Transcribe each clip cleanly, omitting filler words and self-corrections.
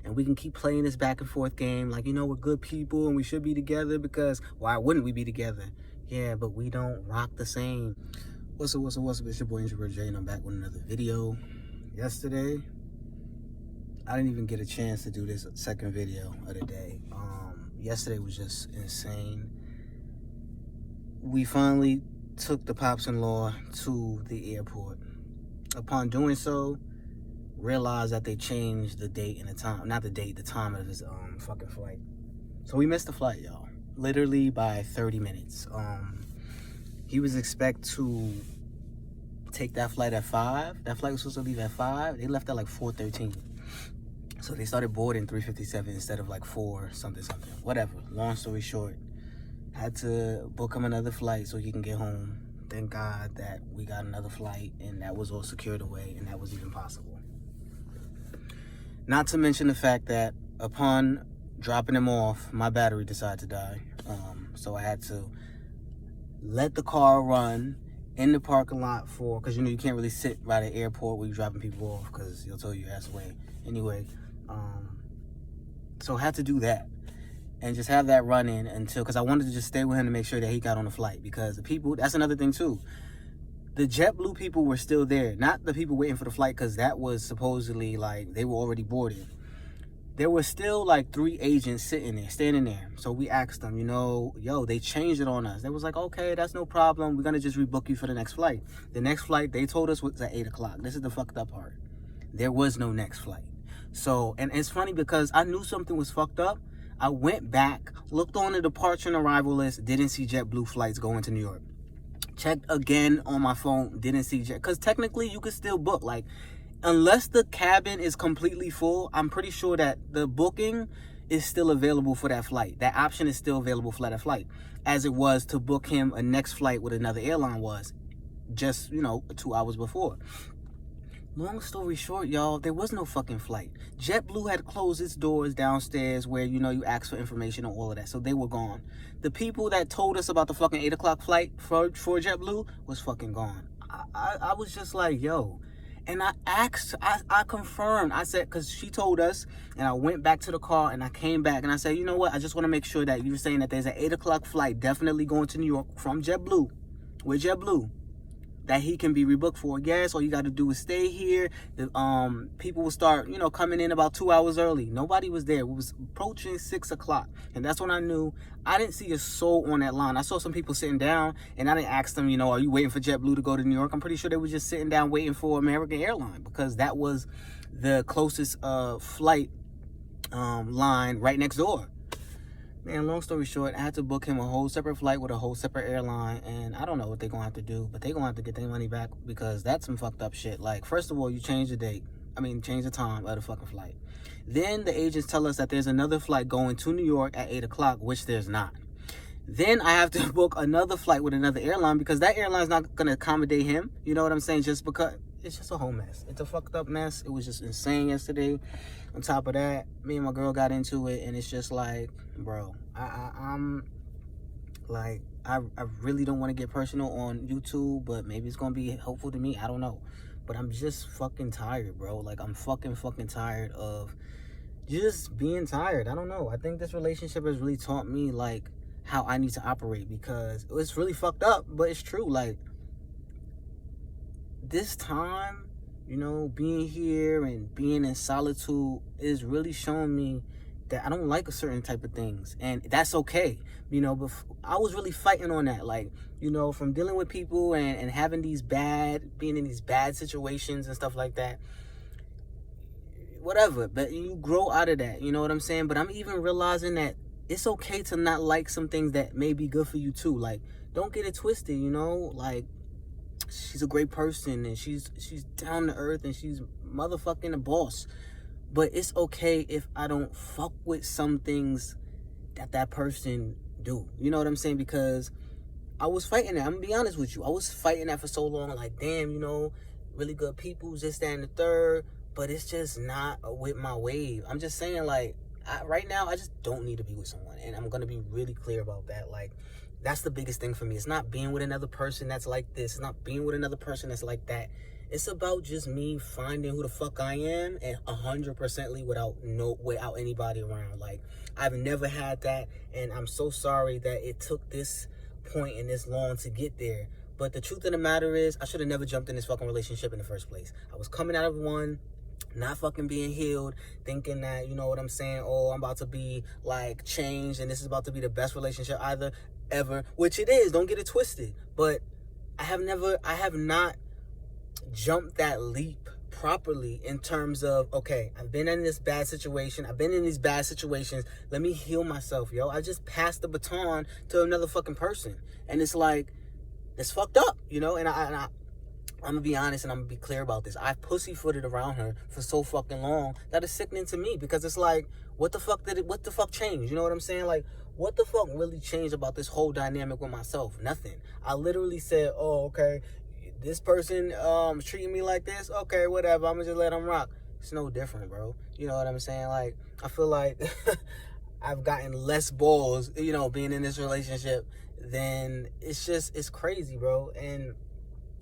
and we can keep playing this back and forth game. Like, you know, we're good people and we should be together because why wouldn't we be together? Yeah, but we don't rock the same. What's up? It's your boy Introvert Jay, and I'm back with another video. Yesterday, I didn't even get a chance to do this second video of the day. Yesterday was just insane. We finally took the pops-in-law to the airport. Upon doing so, realized that they changed the date and the time, not the date, the time of his fucking flight. So we missed the flight, y'all, literally by 30 minutes. He was expected to take that flight at 5. That flight was supposed to leave at 5. They left at like 4:13. So they started boarding 3:57 instead of like 4 something. Whatever. Long story short, had to book him another flight so he can get home. Thank God that we got another flight and that was all secured away, and that was even possible. Not to mention the fact that upon dropping him off, my battery decided to die. So I had to let the car run in the parking lot because, you know, you can't really sit right at the airport where you're dropping people off because you'll tell your ass away. Anyway, so I had to do that and just have that run in because I wanted to just stay with him to make sure that he got on the flight, because the people, that's another thing too. The JetBlue people were still there, not the people waiting for the flight, because that was supposedly like they were already boarded. There were still like 3 agents sitting there, standing there. So we asked them, you know, yo, they changed it on us. They was like, okay, that's no problem. We're going to just rebook you for the next flight. The next flight, they told us, was at 8 o'clock. This is the fucked up part. There was no next flight. So, and it's funny because I knew something was fucked up. I went back, looked on the departure and arrival list, didn't see JetBlue flights going to New York. Checked again on my phone, didn't see Jet, because technically you could still book. Like, unless the cabin is completely full, I'm pretty sure that the booking is still available for that flight. That option is still available for that flight, as it was to book him a next flight with another airline was just, you know, 2 hours before. Long story short, y'all, there was no fucking flight. JetBlue had closed its doors downstairs where, you know, you ask for information and all of that. So they were gone. The people that told us about the fucking 8 o'clock flight for JetBlue was fucking gone. I was just like, yo. And I asked, I confirmed. I said, because she told us, and I went back to the car and I came back and I said, you know what? I just want to make sure that you're saying that there's an 8 o'clock flight definitely going to New York from JetBlue, with JetBlue, that he can be rebooked for. Yes, all you got to do is stay here. The people will start, you know, coming in about 2 hours early. Nobody was there. It was approaching 6 o'clock, and that's when I knew. I didn't see a soul on that line. I saw some people sitting down, and I didn't ask them, you know, are you waiting for JetBlue to go to New York? I'm pretty sure they were just sitting down waiting for American Airlines, because that was the closest flight line right next door. Man, long story short, I had to book him a whole separate flight with a whole separate airline, and I don't know what they're going to have to do, but they're going to have to get their money back, because that's some fucked up shit. Like, first of all, you change the date. Change the time of the fucking flight. Then the agents tell us that there's another flight going to New York at 8 o'clock, which there's not. Then I have to book another flight with another airline, because that airline's not going to accommodate him. You know what I'm saying? Just because it's just a whole mess. It's a fucked up mess. It was just insane yesterday. On top of that, me and my girl got into it, and it's just like, bro, I'm like, I really don't want to get personal on YouTube, but maybe it's going to be helpful to me. I don't know. But I'm just fucking tired, bro. Like, I'm fucking tired of just being tired. I don't know. I think this relationship has really taught me, like, how I need to operate, because it's really fucked up, but it's true. Like, this time, you know, being here and being in solitude is really showing me that I don't like a certain type of things, and that's okay, you know. But I was really fighting on that, like, you know, from dealing with people and having being in these bad situations and stuff like that, whatever. But you grow out of that, you know what I'm saying? But I'm even realizing that it's okay to not like some things that may be good for you too. Like, don't get it twisted, you know. Like, she's a great person, and she's down to earth, and she's motherfucking a boss. But it's okay if I don't fuck with some things that person do. You know what I'm saying? Because I was fighting that. I'm gonna be honest with you. I was fighting that for so long. Like, damn, you know, really good people, this, that, and the third. But it's just not with my wave. I'm just saying, like, right now, I just don't need to be with someone. And I'm gonna be really clear about that. Like, that's the biggest thing for me. It's not being with another person that's like this. It's not being with another person that's like that. It's about just me finding who the fuck I am and 100%ly without anybody around. Like, I've never had that, and I'm so sorry that it took this point and this long to get there. But the truth of the matter is, I should have never jumped in this fucking relationship in the first place. I was coming out of one, not fucking being healed, thinking that, you know what I'm saying, oh, I'm about to be like changed and this is about to be the best relationship ever, which it is, don't get it twisted. But I have not jumped that leap properly in terms of, okay, I've been in this bad situation, I've been in these bad situations, let me heal myself, yo. I just passed the baton to another fucking person, and it's like, it's fucked up, you know. And I'm gonna be honest and I'm gonna be clear about this. I've pussyfooted around her for so fucking long that it's sickening to me, because it's like, what the fuck changed? You know what I'm saying? Like, what the fuck really changed about this whole dynamic with myself? Nothing. I literally said, oh, okay, this person treating me like this, okay, whatever, I'm gonna just let them rock. It's no different, bro. You know what I'm saying? Like, I feel like I've gotten less balls, you know, being in this relationship, then it's crazy, bro. And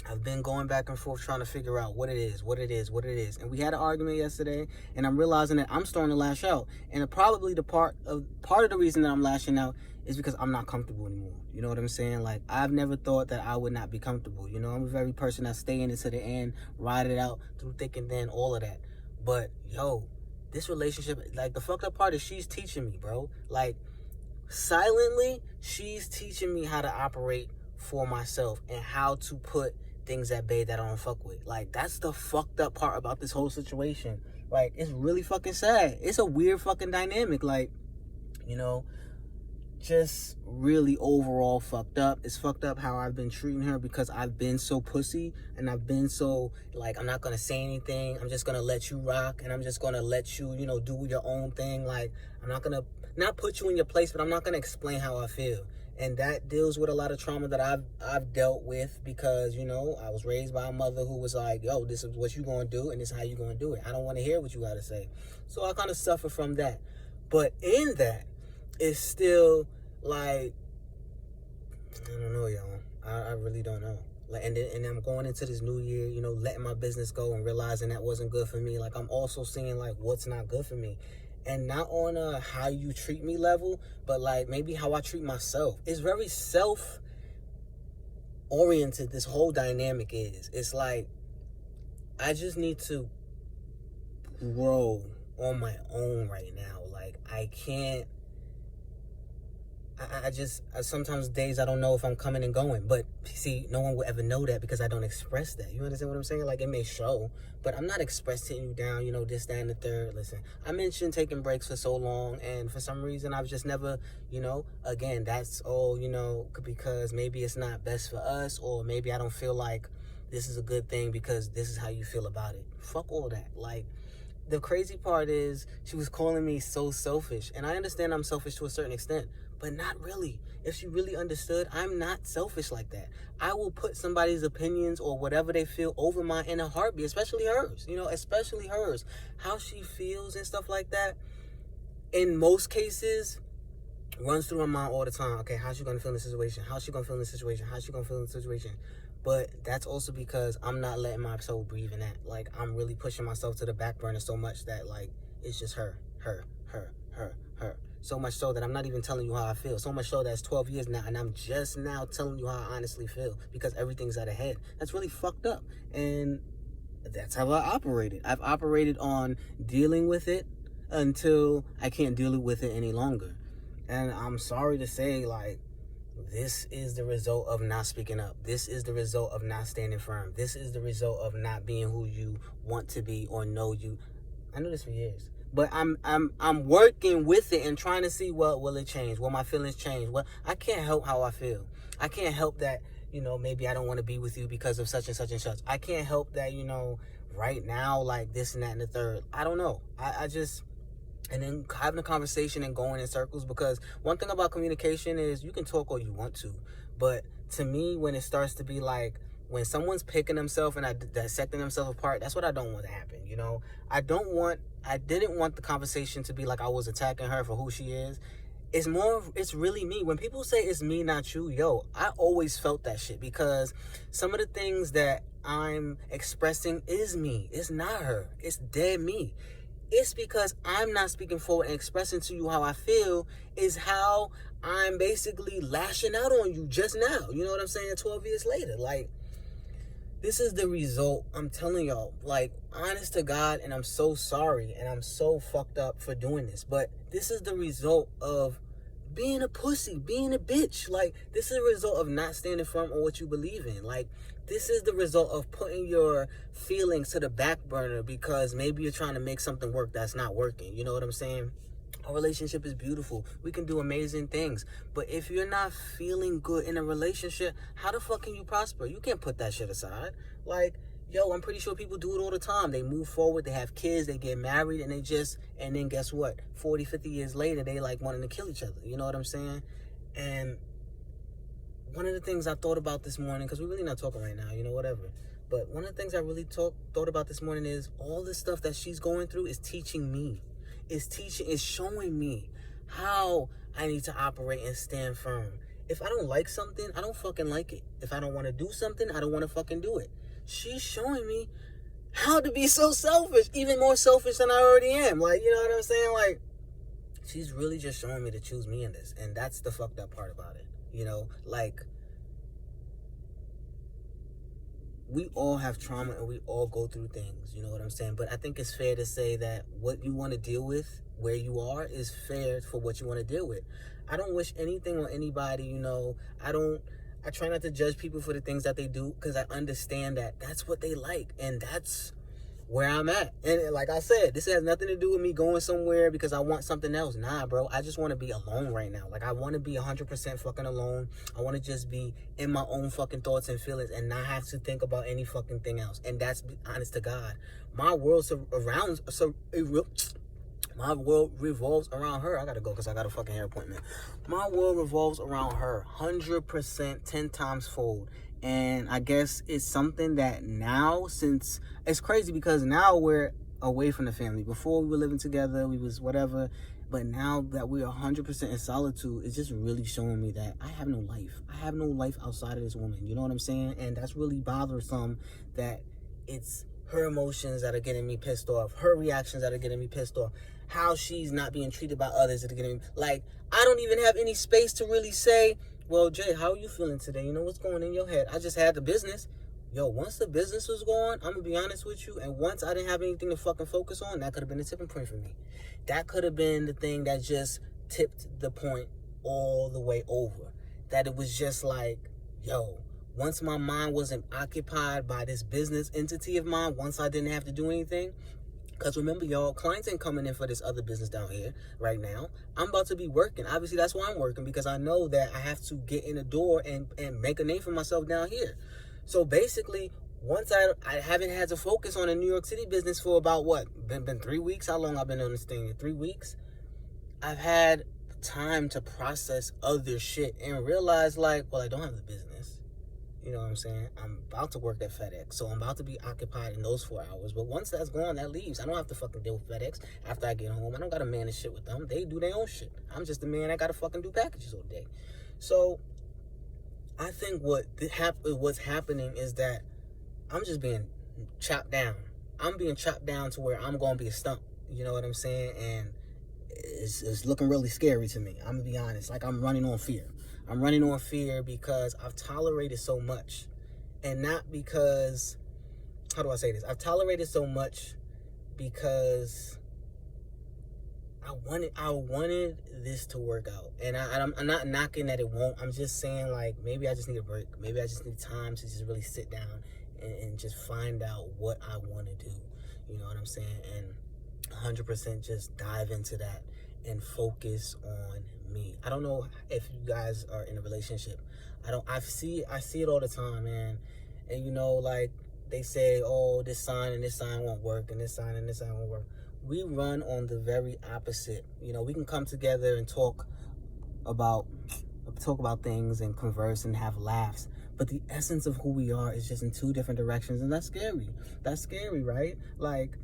I've been going back and forth trying to figure out what it is. And we had an argument yesterday, and I'm realizing that I'm starting to lash out. And probably part of the reason that I'm lashing out is because I'm not comfortable anymore. You know what I'm saying? Like, I've never thought that I would not be comfortable. You know, I'm a very person that's staying into the end, ride it out through thick and thin, all of that. But, yo, this relationship, like, the fucked up part is she's teaching me, bro. Like, silently, she's teaching me how to operate for myself and how to put things at bay that I don't fuck with. Like, that's the fucked up part about this whole situation. Like, it's really fucking sad. It's a weird fucking dynamic. Like, you know, just really overall fucked up. It's fucked up how I've been treating her, because I've been so pussy and I've been so, like, I'm not gonna say anything, I'm just gonna let you rock, and I'm just gonna let you, you know, do your own thing. Like, I'm not gonna not put you in your place, but I'm not gonna explain how I feel. And that deals with a lot of trauma that I've dealt with, because, you know, I was raised by a mother who was like, yo, this is what you gonna do and this is how you gonna do it. I don't want to hear what you gotta say. So I kind of suffer from that. But in that, it's still like, I don't know, y'all. I really don't know. Like, and I'm going into this new year, you know, letting my business go and realizing that wasn't good for me. Like, I'm also seeing, like, what's not good for me. And not on a how you treat me level, but like maybe how I treat myself. It's very self-oriented, this whole dynamic is. It's like, I just need to grow on my own right now. Like, I can't, sometimes days I don't know if I'm coming and going. But see, no one will ever know that because I don't express that. You understand what I'm saying? Like, it may show, but I'm not expressing you down, you know, this, that, and the third. Listen, I mentioned taking breaks for so long, and for some reason I've just never, you know, again, that's all, you know, because maybe it's not best for us, or maybe I don't feel like this is a good thing because this is how you feel about it. Fuck all that. Like, the crazy part is she was calling me so selfish, and I understand I'm selfish to a certain extent, but not really. If she really understood, I'm not selfish like that. I will put somebody's opinions or whatever they feel over mine in a heartbeat, especially hers, you know, especially hers. How she feels and stuff like that, in most cases, runs through my mind all the time. Okay, how's she gonna feel in this situation? How's she gonna feel in this situation? How's she gonna feel in this situation? But that's also because I'm not letting my soul breathe in that. Like, I'm really pushing myself to the back burner so much that, like, it's just her. So much so that I'm not even telling you how I feel. So much so that it's 12 years now, and I'm just now telling you how I honestly feel because everything's out of head. That's really fucked up. And that's how I operated. I've operated on dealing with it until I can't deal with it any longer. And I'm sorry to say, like, this is the result of not speaking up. This is the result of not standing firm. This is the result of not being who you want to be or know you. I know this for years. But I'm working with it and trying to see, well, will it change? Will my feelings change? Well, I can't help how I feel. I can't help that, you know, maybe I don't want to be with you because of such and such and such. I can't help that, you know, right now, like this and that and the third. I don't know. I just, and then having a conversation and going in circles, because one thing about communication is you can talk all you want to. But to me, when it starts to be like, when someone's picking themselves and dissecting themselves apart, that's what I don't want to happen, you know? I didn't want the conversation to be like I was attacking her for who she is. it's really me. When people say it's me, not you, yo, I always felt that shit, because some of the things that I'm expressing is me. It's not her. It's dead me. It's because I'm not speaking forward and expressing to you how I feel is how I'm basically lashing out on you just now. You know what I'm saying? 12 years later. Like, this is the result. I'm telling y'all, like, honest to God, and I'm so sorry, and I'm so fucked up for doing this, but this is the result of being a pussy, being a bitch. Like, this is a result of not standing firm on what you believe in. Like, this is the result of putting your feelings to the back burner because maybe you're trying to make something work that's not working. You know what I'm saying? Our relationship is beautiful. We can do amazing things. But if you're not feeling good in a relationship, how the fuck can you prosper? You can't put that shit aside. Like, yo, I'm pretty sure people do it all the time. They move forward, they have kids, they get married, and then guess what? 40, 50 years later, they like wanting to kill each other. You know what I'm saying? And one of the things I thought about this morning, because we're really not talking right now, you know, whatever. But one of the things I really thought about this morning is all the stuff that she's going through is teaching me. It's showing me how I need to operate and stand firm. If I don't like something, I don't fucking like it. If I don't want to do something, I don't want to fucking do it. She's showing me how to be so selfish, even more selfish than I already am. Like, you know what I'm saying? Like, she's really just showing me to choose me in this. And that's the fucked up part about it. You know, like, we all have trauma and we all go through things, you know what I'm saying? But I think it's fair to say that what you want to deal with, where you are, is fair for what you want to deal with. I don't wish anything on anybody, you know. I try not to judge people for the things that they do, because I understand that that's what they like, and that's where I'm at. And like I said, this has nothing to do with me going somewhere because I want something else. Nah, bro. I just want to be alone right now. Like, I want to be 100% fucking alone. I want to just be in my own fucking thoughts and feelings and not have to think about any fucking thing else. And that's honest to God. My world revolves around her. I gotta go because I got a fucking hair appointment. My world revolves around her 100%, 10 times fold. And I guess it's something that now, since it's crazy because now we're away from the family. Before we were living together, we was whatever. But now that we are 100% in solitude, it's just really showing me that I have no life. I have no life outside of this woman. You know what I'm saying? And that's really bothersome, that it's her emotions that are getting me pissed off, her reactions that are getting me pissed off, how she's not being treated by others that are getting me, like, I don't even have any space to really say, well, Jay, how are you feeling today? You know, what's going in your head? I just had the business. Yo, once the business was gone, I'm gonna be honest with you, and once I didn't have anything to fucking focus on, that could have been the tipping point for me. That could have been the thing that just tipped the point all the way over. That it was just like, yo, once my mind wasn't occupied by this business entity of mine, once I didn't have to do anything, because remember, y'all, clients ain't coming in for this other business down here right now. I'm about to be working. Obviously, that's why I'm working, because I know that I have to get in the door and make a name for myself down here. So basically, once I haven't had to focus on a New York City business for about, what, been 3 weeks? How long I've been on this thing? 3 weeks? I've had time to process other shit and realize, like, well, I don't have the business. You know what I'm saying? I'm about to work at FedEx, so I'm about to be occupied in those 4 hours. But once that's gone, that leaves. I don't have to fucking deal with FedEx after I get home. I don't got to manage shit with them. They do their own shit. I'm just the man that got to fucking do packages all day. So I think what's happening is that I'm just being chopped down. I'm being chopped down to where I'm going to be a stump. You know what I'm saying? And it's looking really scary to me. I'm going to be honest. Like, I'm running on fear. I'm running on fear because I've tolerated so much. And not because, how do I say this? I've tolerated so much because I wanted this to work out. And I'm not knocking that it won't. I'm just saying, like, maybe I just need a break. Maybe I just need time to just really sit down and just find out what I want to do. You know what I'm saying? And 100% just dive into that and focus on me. I don't know if you guys are in a relationship. I see it all the time, man. And you know, like, they say, oh, this sign and this sign won't work, and this sign and this sign won't work. We run on the very opposite. You know, we can come together and talk about things and converse and have laughs, but the essence of who we are is just in two different directions, and that's scary. That's scary, right? Like,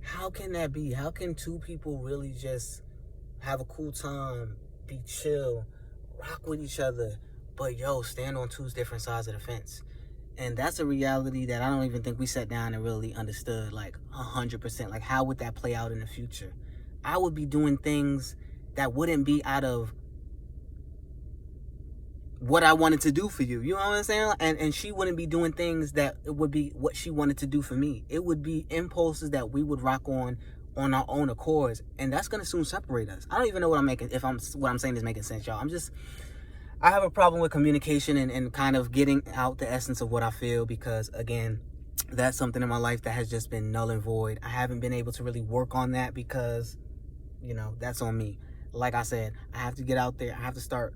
how can that be? How can two people really just have a cool time be chill, rock with each other, but yo, stand on two different sides of the fence. And that's a reality that I don't even think we sat down and really understood, like 100%. Like, how would that play out in the future? I would be doing things that wouldn't be out of what I wanted to do for you. You know what I'm saying? And she wouldn't be doing things that it would be what she wanted to do for me. It would be impulses that we would rock on our own accords, and that's gonna soon separate us. I don't even know what I'm making, what I'm saying is making sense, y'all. I have a problem with communication and kind of getting out the essence of what I feel, because again, that's something in my life that has just been null and void. I haven't been able to really work on that because, that's on me. Like I said, I have to get out there. I have to start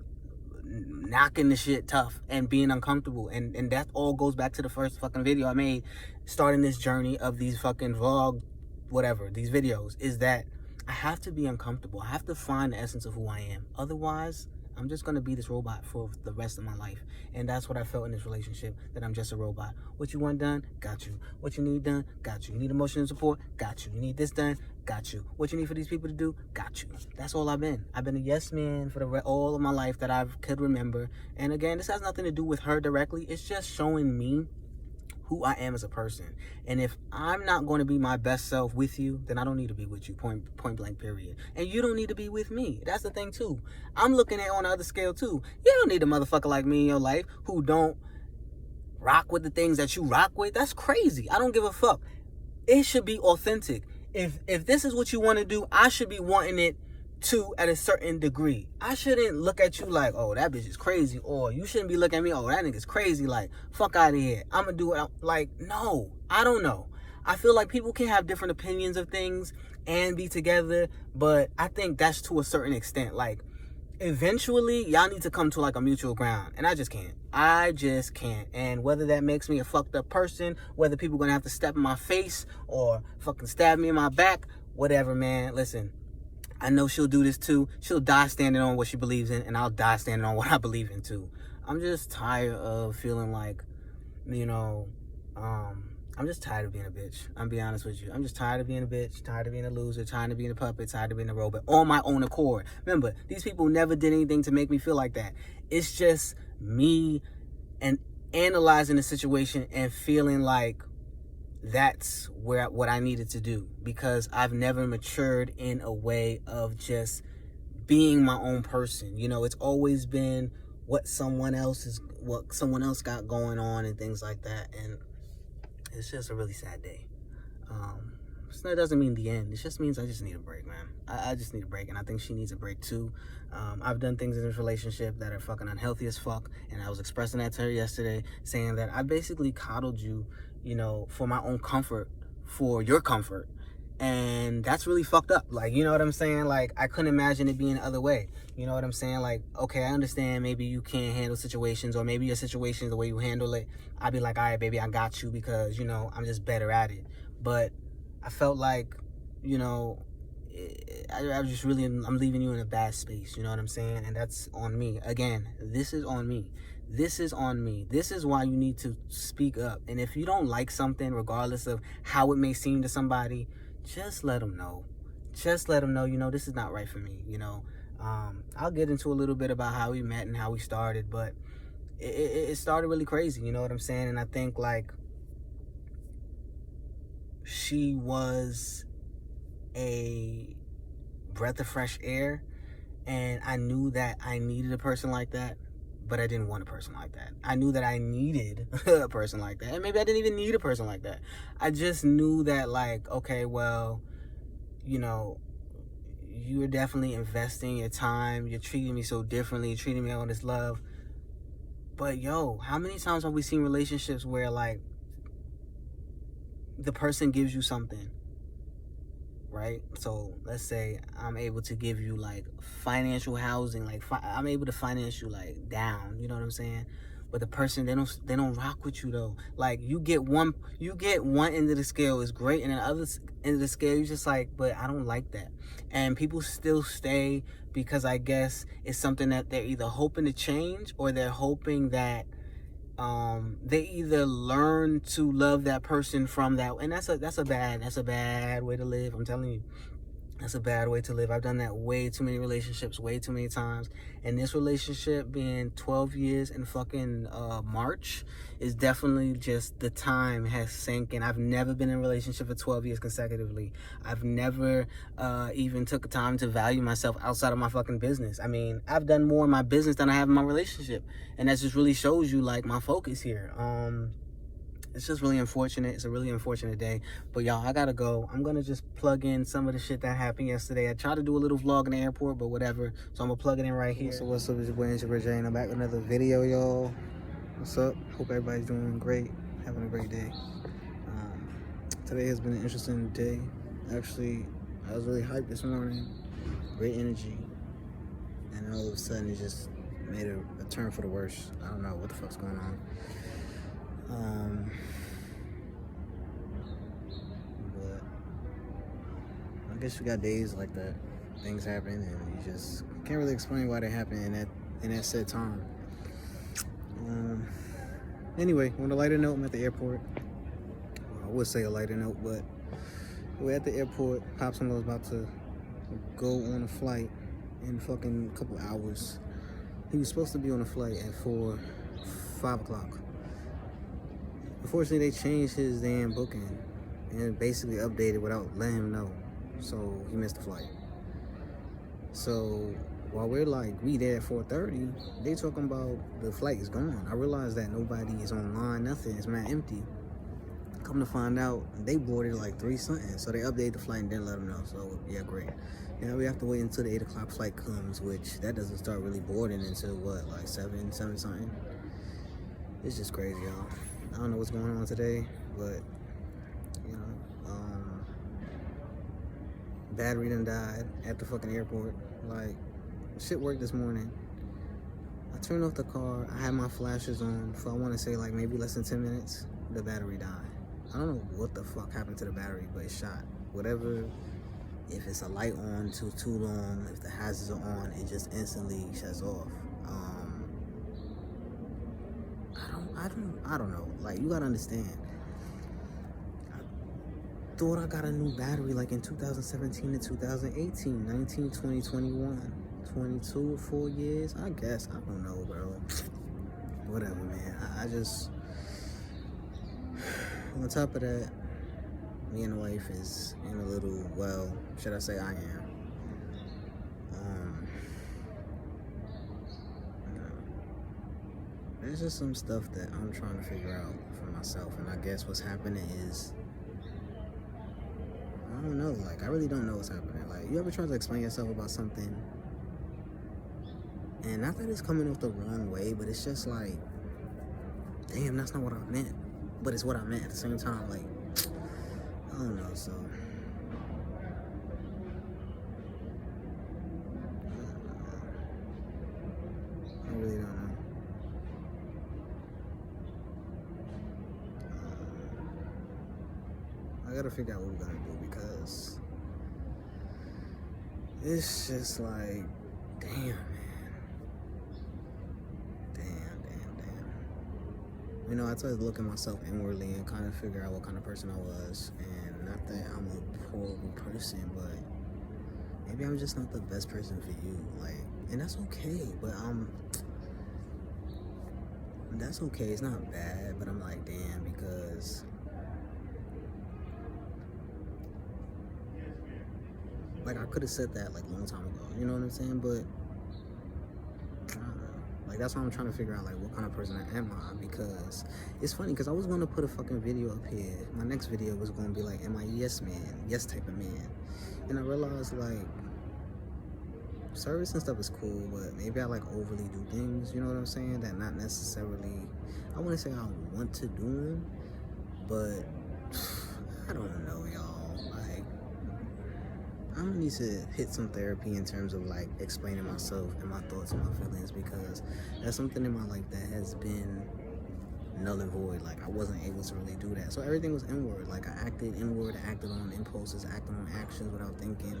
knocking the shit tough and being uncomfortable. And that all goes back to the first fucking video I made, starting this journey of these fucking vlog, whatever, these videos, is that I have to be uncomfortable. I have to find the essence of who I am. Otherwise, I'm just going to be this robot for the rest of my life. And that's what I felt in this relationship, that I'm just a robot. What you want done? Got you. What you need done? Got you. You need emotional support? Got you. You need this done? Got you. What you need for these people to do? Got you. That's all I've been. I've been a yes man for all of my life that I could remember. And again, this has nothing to do with her directly. It's just showing me who I am as a person. And if I'm not going to be my best self with you, then I don't need to be with you, point blank, period. And you don't need to be with me. That's the thing too. I'm looking at on the other scale too. You don't need a motherfucker like me in your life who don't rock with the things that you rock with. That's crazy. I don't give a fuck. It should be authentic. If this is what you want to do, I should be wanting it too, at a certain degree. I shouldn't look at you like, oh, that bitch is crazy, or you shouldn't be looking at me, oh, that nigga's crazy, like, fuck out of here, I'm gonna do it. Like, no, I don't know. I feel like people can have different opinions of things and be together, but I think that's to a certain extent. Like, eventually, y'all need to come to like a mutual ground, and I just can't. And whether that makes me a fucked up person, whether people gonna have to step in my face or fucking stab me in my back, whatever, man, listen, I know she'll do this too. She'll die standing on what she believes in, and I'll die standing on what I believe in too. I'm just tired of feeling like, I'm just tired of being a bitch. I'm be honest with you. I'm just tired of being a bitch, tired of being a loser, tired of being a puppet, tired of being a robot on my own accord. Remember, these people never did anything to make me feel like that. It's just me and analyzing the situation and feeling like that's what I needed to do, because I've never matured in a way of just being my own person. It's always been what someone else got going on and things like that, and it's just a really sad day. So that doesn't mean the end. It just means I just need a break, man. I just need a break, and I think she needs a break too. I've done things in this relationship that are fucking unhealthy as fuck, and I was expressing that to her yesterday, saying that I basically coddled you, for my own comfort, for your comfort. And that's really fucked up. Like, you know what I'm saying? Like, I couldn't imagine it being the other way. You know what I'm saying? Like, okay, I understand maybe you can't handle situations, or maybe your situation, the way you handle it, I'd be like, all right, baby, I got you, because, I'm just better at it. But I felt like, I'm leaving you in a bad space. You know what I'm saying? And that's on me. Again, this is on me. This is on me. This is why you need to speak up. And if you don't like something, regardless of how it may seem to somebody, just let them know. Just let them know, this is not right for me. I'll get into a little bit about how we met and how we started, but it started really crazy. You know what I'm saying? And I think, like, she was a breath of fresh air, and I knew that I needed a person like that, but I didn't want a person like that. I knew that I needed a person like that, and maybe I didn't even need a person like that. I just knew that, like, okay, well, you're definitely investing your time, you're treating me so differently, you're treating me all this love, but yo, how many times have we seen relationships where, like, the person gives you something, right? So let's say I'm able to give you like financial housing, like I'm able to finance you like down, you know what I'm saying? But the person, they don't rock with you though. Like you get one end of the scale is great, and the other end of the scale you're just like, but I don't like that. And people still stay because I guess it's something that they're either hoping to change, or they're hoping that they either learn to love that person from that. And that's a bad way to live, I'm telling you. That's a bad way to live. I've done that way too many relationships, way too many times. And this relationship being 12 years in fucking March is definitely just, the time has sank in. I've never been in a relationship for 12 years consecutively. I've never even took time to value myself outside of my fucking business. I mean, I've done more in my business than I have in my relationship. And that just really shows you, like, my focus here. It's just really unfortunate. It's a really unfortunate day. But y'all, I gotta go. I'm gonna just plug in some of the shit that happened yesterday. I tried to do a little vlog in the airport, but whatever. So I'm gonna plug it in right here. So what's up, it's your boy Jane. I'm back with another video, y'all. What's up? Hope everybody's doing great, having a great day. Today has been an interesting day. Actually, I was really hyped this morning. Great energy. And all of a sudden, it just made a turn for the worse. I don't know what the fuck's going on. But I guess you got days like that. Things happen and you just can't really explain why they happen in that said time. Anyway, on a lighter note, I'm at the airport. Well, I would say a lighter note, but we're at the airport. Pops and I was about to go on a flight in fucking couple hours. He was supposed to be on a flight at 5 o'clock. Unfortunately, they changed his damn booking and basically updated without letting him know. So he missed the flight. So while we're like, we there at 4:30, they talking about the flight is gone. I realized that nobody is online, nothing. It's mad empty. Come to find out, they boarded like 3 something. So they updated the flight and didn't let them know. So yeah, great. Now we have to wait until the 8 o'clock flight comes, which that doesn't start really boarding until what, like 7 something. It's just crazy, y'all. I don't know what's going on today, but you know, battery done died at the fucking airport. Like, shit worked this morning. I turned off the car. I had my flashes on for, I want to say, like maybe less than 10 minutes. The battery died. I don't know what the fuck happened to the battery, but it shot. Whatever. If it's a light on too long, if the hazards are on, it just instantly shuts off. I don't know. Like, you gotta understand. I thought I got a new battery like in 2017 to 2018, 19, 20, 21, 22, 4 years. I guess. I don't know, bro. Whatever, man. I just... On top of that, me and the wife is in a little, well, should I say I am. There's just some stuff that I'm trying to figure out for myself, and I guess what's happening is, I don't know, like, I really don't know what's happening. Like, you ever try to explain yourself about something, and not that it's coming off the wrong way, but it's just like, damn, that's not what I meant, but it's what I meant at the same time. Like, I don't know, so I really don't know. I gotta figure out what we're gonna do, because it's just like, damn, man. Damn. You know, I tried to look at myself inwardly and kind of figure out what kind of person I was. And not that I'm a horrible person, but maybe I'm just not the best person for you. Like, and that's okay, but that's okay. It's not bad, but I'm like, damn, because like, I could have said that like a long time ago, you know what I'm saying? But I don't know. Like, that's why I'm trying to figure out like what kind of person I am, because it's funny, because I was going to put a fucking video up here. My next video was going to be like, am I yes man, yes type of man? And I realized like service and stuff is cool, but maybe I like overly do things, you know what I'm saying, that not necessarily, I wouldn't say I want to do them, but I don't know, y'all. Like, I'm gonna need to hit some therapy in terms of like explaining myself and my thoughts and my feelings, because that's something in my life that has been null and void. Like, I wasn't able to really do that, so everything was inward. Like, I acted inward, I acted on impulses, I acted on actions without thinking.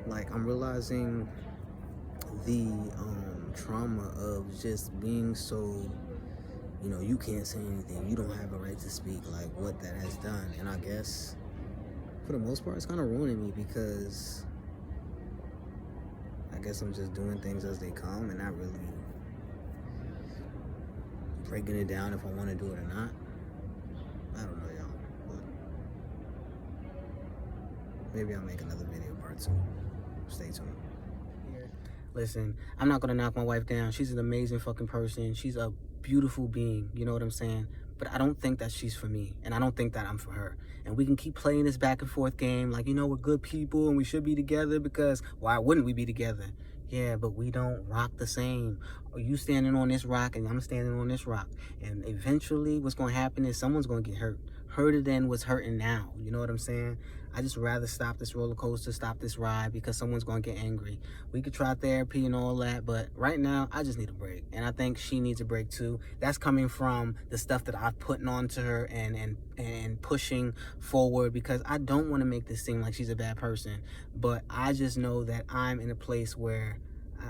Like, I'm realizing the trauma of just being so, you know, you can't say anything, you don't have a right to speak, like what that has done. And I guess for the most part it's kind of ruining me, because guess I'm just doing things as they come and not really breaking it down if I want to do it or not. I don't know, y'all. But maybe I'll make another video part 2. Stay tuned. Listen, I'm not gonna knock my wife down. She's an amazing fucking person. She's a beautiful being, you know what I'm saying? But I don't think that she's for me, and I don't think that I'm for her. And we can keep playing this back and forth game like, you know, we're good people and we should be together because why wouldn't we be together? Yeah, but we don't rock the same. Are you standing on this rock and I'm standing on this rock? And eventually what's going to happen is someone's going to get hurt. Hurter than what's hurting now. You know what I'm saying? I just rather stop this roller coaster, stop this ride because someone's going to get angry. We could try therapy and all that, but right now I just need a break. And I think she needs a break too. That's coming from the stuff that I'm putting onto her and pushing forward because I don't want to make this seem like she's a bad person. But I just know that I'm in a place where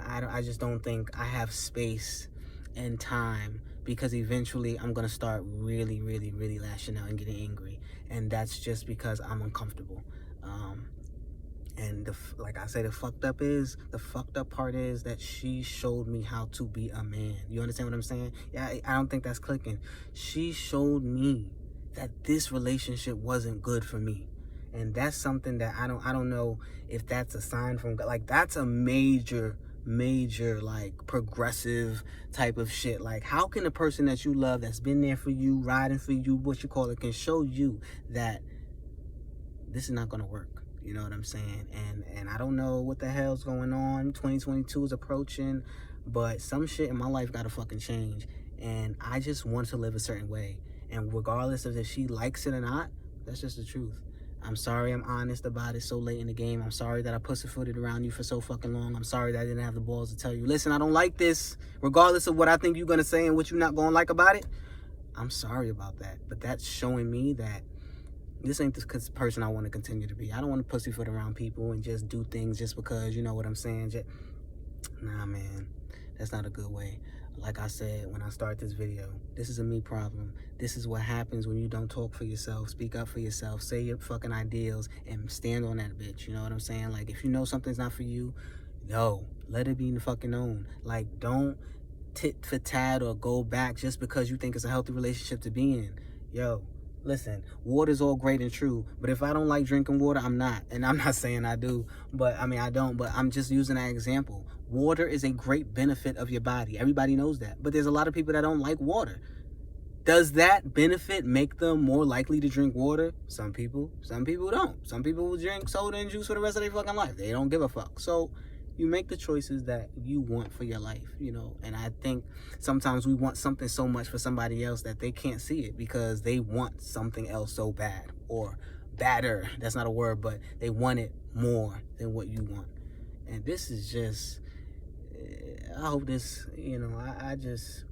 I just don't think I have space and time because eventually I'm going to start really, really, really lashing out and getting angry. And that's just because I'm uncomfortable. And like I say, the fucked up part is that she showed me how to be a man. You understand what I'm saying? Yeah, I don't think that's clicking. She showed me that this relationship wasn't good for me. And that's something that I don't know if that's a sign from God. Like, that's a major like progressive type of shit. Like, how can a person that you love, that's been there for you, riding for you, can show you that this is not gonna work? You know what I'm saying? And I don't know what the hell's going on. 2022 is approaching, but some shit in my life gotta fucking change. And I just want to live a certain way. And regardless of if she likes it or not, that's just the truth. I'm sorry I'm honest about it so late in the game. I'm sorry that I pussyfooted around you for so fucking long. I'm sorry that I didn't have the balls to tell you, listen, I don't like this. Regardless of what I think you're going to say and what you're not going to like about it, I'm sorry about that. But that's showing me that this ain't the person I want to continue to be. I don't want to pussyfoot around people and just do things just because, you know what I'm saying? Nah, man, that's not a good way. Like I said when I start this video, this is a me problem. This is what happens when you don't talk for yourself, speak up for yourself, say your fucking ideals, and stand on that bitch. You know what I'm saying? Like, if you know something's not for you, yo, let it be fucking known. Like, don't tit for tat or go back just because you think it's a healthy relationship to be in. Yo, listen, water's all great and true, but if I don't like drinking water, I'm not. And I'm not saying I do, but I mean, I don't, but I'm just using that example. Water is a great benefit of your body. Everybody knows that. But there's a lot of people that don't like water. Does that benefit make them more likely to drink water? Some people don't. Some people will drink soda and juice for the rest of their fucking life. They don't give a fuck. So you make the choices that you want for your life, you know. And I think sometimes we want something so much for somebody else that they can't see it because they want something else so bad, or badder. That's not a word, but they want it more than what you want. And this is just, I hope this, you know, I just,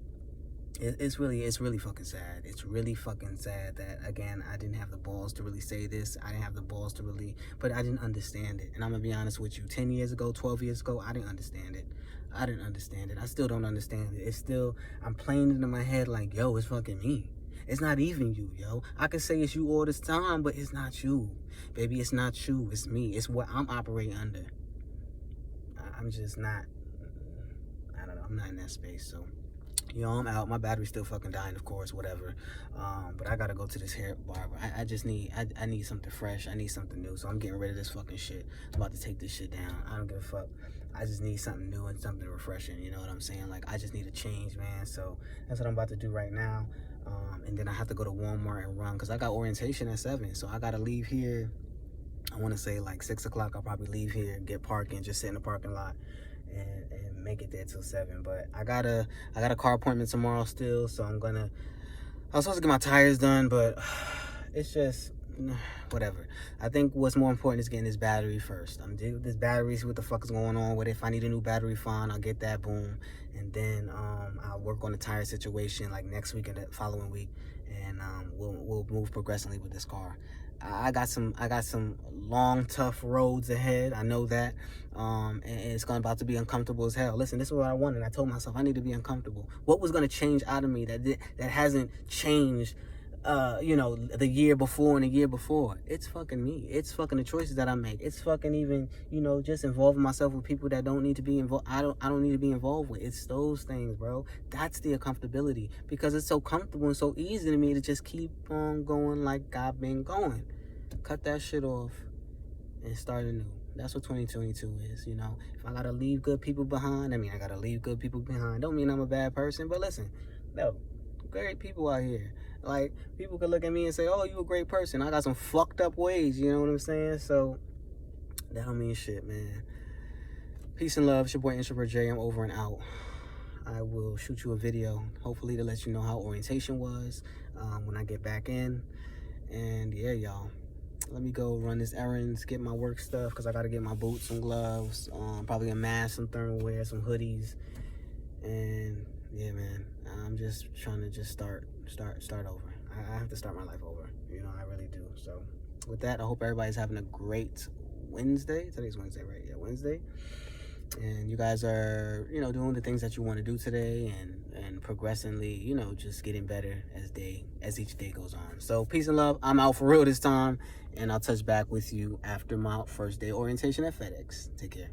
it's really fucking sad. It's really fucking sad that, again, I didn't have the balls to really say this. I didn't have the balls to really, but I didn't understand it. And I'm gonna be honest with you, 10 years ago, 12 years ago, I didn't understand it. I still don't understand it. It's still, I'm playing it in my head like, yo, it's fucking me. It's not even you, yo. I can say it's you all this time, but it's not you. Baby, it's not you, it's me. It's what I'm operating under. I'm just not, I don't know, I'm not in that space, so. Yo, I'm out. My battery's still fucking dying, of course, whatever. But I gotta go to this hair barber. I just need, I need something fresh. I need something new. So I'm getting rid of this fucking shit. I'm about to take this shit down. I don't give a fuck. I just need something new and something refreshing. You know what I'm saying? Like, I just need a change, man. So that's what I'm about to do right now. And then I have to go to Walmart and run because I got orientation at 7. So I gotta leave here. I want to say like 6 o'clock. I'll probably leave here, get parking, just sit in the parking lot. And make it there till 7. But I got a car appointment tomorrow still, so I was supposed to get my tires done, but it's just whatever. I think what's more important is getting this battery first. I'm dealing with this battery, see what the fuck is going on with it. If I need a new battery, fine, I'll get that, boom. And then I'll work on the tire situation like next week and the following week, and we'll move progressively with this car. I got some long, tough roads ahead. I know that. And it's about to be uncomfortable as hell. Listen, this is what I wanted. I told myself I need to be uncomfortable. What was going to change out of me that hasn't changed you know, the year before and the year before. It's fucking me. It's fucking the choices that I make. It's fucking even, you know, just involving myself with people that don't need to be involved. I don't need to be involved with. It's those things, bro. That's the uncomfortability, because it's so comfortable and so easy to me to just keep on going like I've been going. Cut that shit off and start anew. That's what 2022 is, you know. If I gotta leave good people behind, I mean, I gotta leave good people behind. Don't mean I'm a bad person, but listen, no, great people out here. Like, people could look at me and say, oh, you a great person. I got some fucked up ways, you know what I'm saying? So, that don't mean shit, man. Peace and love. It's your boy, Introvert J. I'm over and out. I will shoot you a video, hopefully to let you know how orientation was when I get back in. And, yeah, y'all. Let me go run this errands, get my work stuff, because I got to get my boots, some gloves, probably a mask, some thermal wear, some hoodies. And, yeah, man, I'm just trying to just start over. I have to start my life over. You know, I really do. So, with that, I hope everybody's having a great Wednesday. Today's Wednesday, right? Yeah, Wednesday. And you guys are, you know, doing the things that you want to do today, and progressively, you know, just getting better as each day goes on. So peace and love. I'm out for real this time, and I'll touch back with you after my first day orientation at FedEx. Take care.